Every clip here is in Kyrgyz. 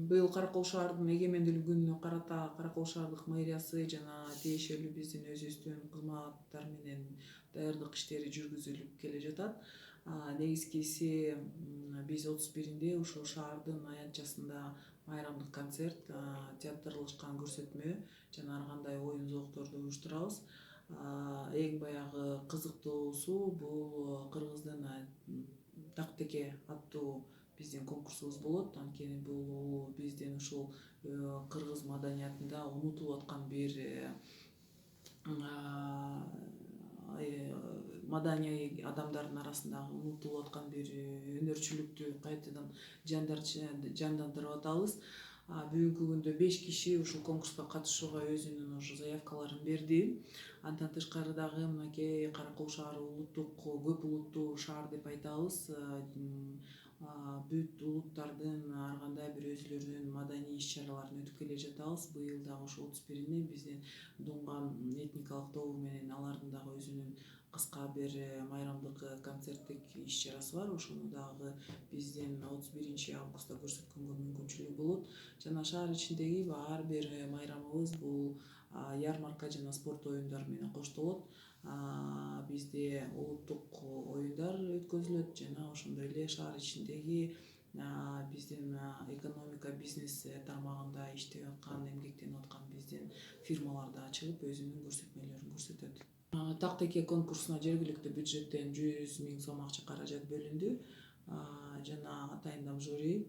Быйыл Каракол шаардын эгемендүүлүк күнүнө карата Каракол шаардык мэриясы жана тиешелүү биздин өзүбүздүн кызматтар менен даярдык иштери жүргүзүлүп келе жатат. Негизгиси биз 31-инде ушул шаардын аянтчасында майрамдык концерт, театрлашкан көрсөтмө жана ар кандай оюн зоокторду уюштурабыз. Эң баягы кызыктуусу бул Кыргыздын Тактеке аттуу биздин конкурсубуз болот. Анткени бул биздин ушул кыргыз маданиятында унутулуп аткан бир маданий адамдардын арасындагы унутулуп аткан бир өнөрчүлүктү кайтадан жандандырып атабыз. Бүгүнкү күндө 5 киши ушул конкурска катышууга өзүнүн уже заявкаларын берди. Андан тышкары дагы мынакей Каракол шаары көп улуттуу шаар деп айтабыз. Бүт улуттардын ар кандай бир өзүлөрүнүн маданий иш-чараларын өтүп келе жатабыз. Быйыл дагы ошо 31-ине биздин Дунган этникалык тобу менен алардын дагы өзүнүн кыска бир майрамдык концерттик иш-чарасы бар. Ошону дагы биздин 31-августта көрсөткөнгө мүмкүнчүлүгү болот. Жана шаар ичиндеги ар бир майрамыбыз бул ярмарка жана спорт оюндары менен коштолот. Бизде улуттук оюндар өткөзүлөт жана ошондой эле шаар ичиндеги биздин экономика, бизнес тармагында иштеп аткан, эмгектенип аткан биздин фирмалар да чыгып өзүнүн көрсөтмөлөрүн көрсөтөт. Тактеке конкурсуна жергиликтүү бюджеттен 100 000 сом акча каражат бөлүндү. Жана атайындам жюри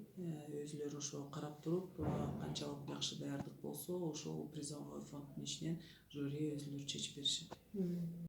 өзүлөрү ошо карап туруп, канчалык жакшы даярдык болсо, ошол призовой фонддун ичинен жюри өзүлөрү чечип беришет.